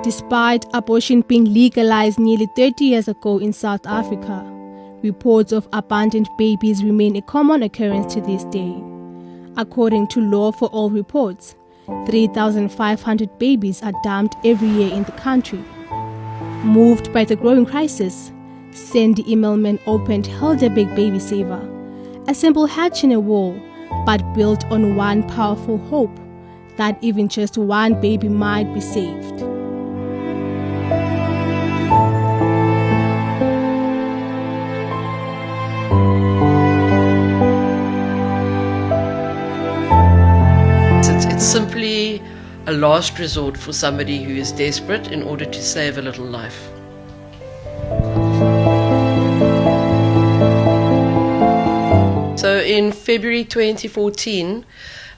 Despite abortion being legalized nearly 30 years ago in South Africa, reports of abandoned babies remain a common occurrence to this day. According to Law for All reports, 3,500 babies are dumped every year in the country. Moved by the growing crisis, Sandy Immelman opened Helderberg Baby Saver, a simple hatch in a wall, but built on one powerful hope that even just one baby might be saved. It's simply a last resort for somebody who is desperate in order to save a little life. So in February 2014,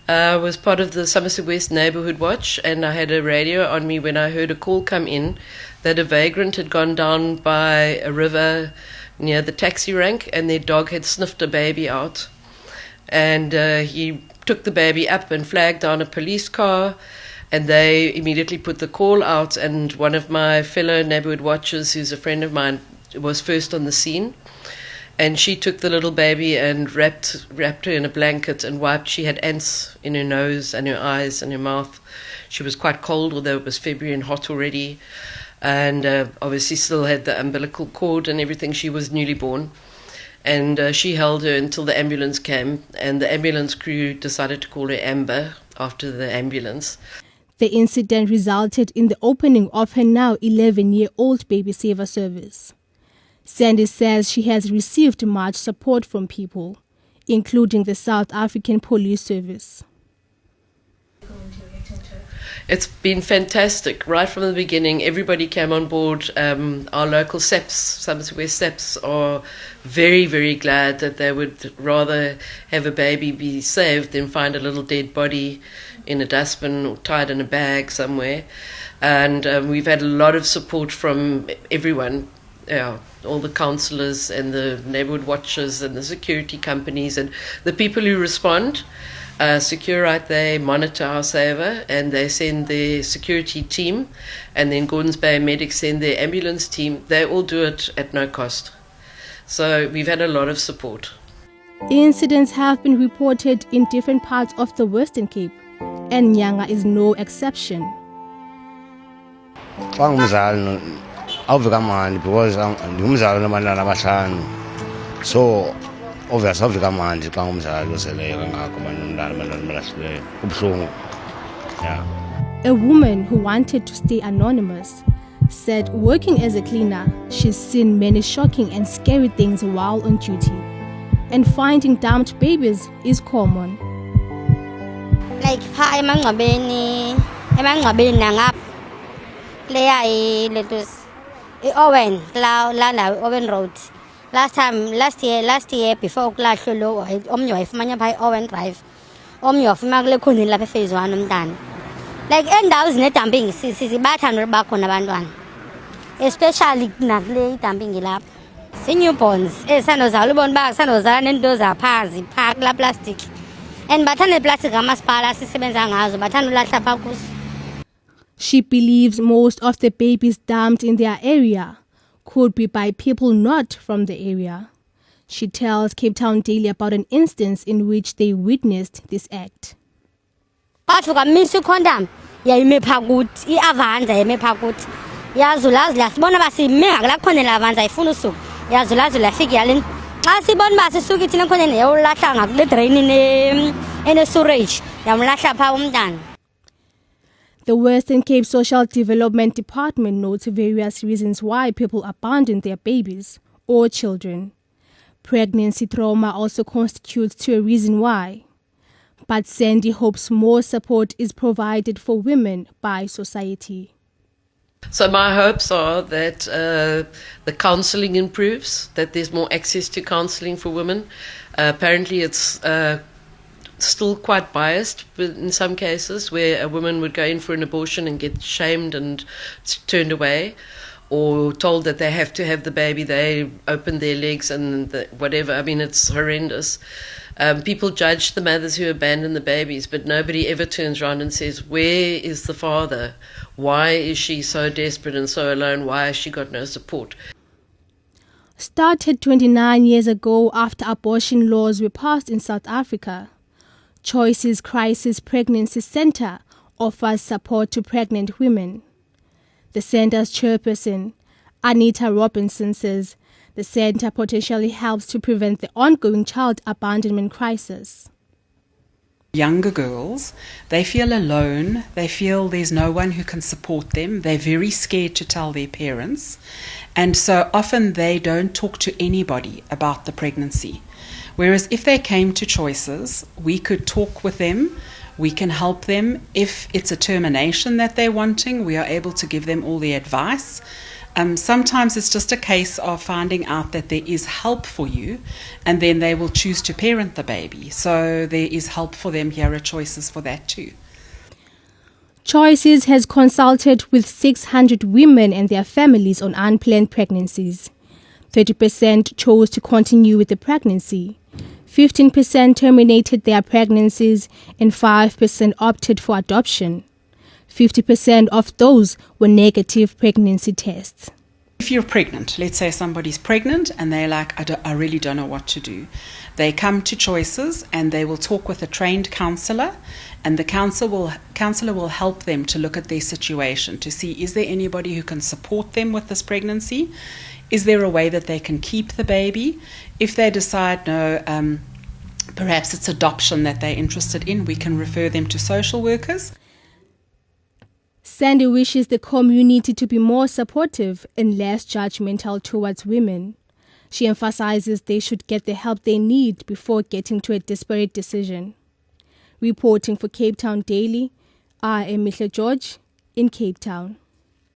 I was part of the Somerset West Neighbourhood Watch, and I had a radio on me when I heard a call come in that a vagrant had gone down by a river near the taxi rank and their dog had sniffed a baby out. And he took the baby up and flagged down a police car, and they immediately put the call out, and one of my fellow neighbourhood watchers, who's a friend of mine, was first on the scene. And she took the little baby and wrapped her in a blanket and wiped. She had ants in her nose and her eyes and her mouth. She was quite cold, although it was February and hot already. And obviously still had the umbilical cord and everything. She was newly born. And she held her until the ambulance came. And the ambulance crew decided to call her Amber after the ambulance. The incident resulted in the opening of her now 11-year-old baby saver service. Sandy says she has received much support from people, including the South African Police Service. It's been fantastic. Right from the beginning, everybody came on board. Our local SEPs, Somerset West SEPs, are very, very glad that they would rather have a baby be saved than find a little dead body in a dustbin or tied in a bag somewhere. And we've had a lot of support from everyone. Yeah, all the counsellors and the neighbourhood watchers and the security companies and the people who respond. Securite, they monitor our saver and they send their security team, and then Gordons Bay Medics send their ambulance team. They all do it at no cost. So we've had a lot of support. Incidents have been reported in different parts of the Western Cape, and Nyanga is no exception. Because so obviously a woman who wanted to stay anonymous said working as a cleaner, she's seen many shocking and scary things while on duty, and finding dumped babies is common. Like Owen Road. Last year before Clash Low, Omyo Manya by Owen Drive. Omyo Magle Kunila phase one done. Like end house net dumping, Sisi Batan back on a one. Especially not late dumping it up. Senior bonds, a son of Alubon bags, son of Zan and those are pazi, pack la plastic. And Batan plastic amas palas, Sibenzang house, Batan Latapakus. She believes most of the babies dumped in their area could be by people not from the area. She tells Cape Town Daily about an instance in which they witnessed this act. The Western Cape Social Development Department notes various reasons why people abandon their babies or children. Pregnancy trauma also constitutes a reason why. But Sandy hopes more support is provided for women by society. So my hopes are that the counselling improves, that there's more access to counselling for women. Apparently it's still quite biased in some cases, where a woman would go in for an abortion and get shamed and turned away. or told that they have to have the baby, they open their legs and whatever. I mean, it's horrendous. People judge the mothers who abandon the babies, but nobody ever turns around and says, where is the father? Why is she so desperate and so alone? Why has she got no support? Started 29 years ago after abortion laws were passed in South Africa, Choices Crisis Pregnancy Center offers support to pregnant women. The center's chairperson, Anita Robinson, says the center potentially helps to prevent the ongoing child abandonment crisis. Younger girls, they feel alone, they feel there's no one who can support them, they're very scared to tell their parents, and so often they don't talk to anybody about the pregnancy. Whereas if they came to Choices, we could talk with them, we can help them. If it's a termination that they're wanting, we are able to give them all the advice. Sometimes it's just a case of finding out that there is help for you, and then they will choose to parent the baby. So there is help for them here at Choices for that too. Choices has consulted with 600 women and their families on unplanned pregnancies. 30% chose to continue with the pregnancy. 15% terminated their pregnancies and 5% opted for adoption. 50% of those were negative pregnancy tests. If you're pregnant, let's say somebody's pregnant and they're like, I really don't know what to do. They come to Choices and they will talk with a trained counsellor, and the counsellor will help them to look at their situation to see, is there anybody who can support them with this pregnancy? Is there a way that they can keep the baby? If they decide no, perhaps it's adoption that they're interested in, we can refer them to social workers. Sandy wishes the community to be more supportive and less judgmental towards women. She emphasizes they should get the help they need before getting to a desperate decision. Reporting for Cape Town Daily, I am Mihle George in Cape Town.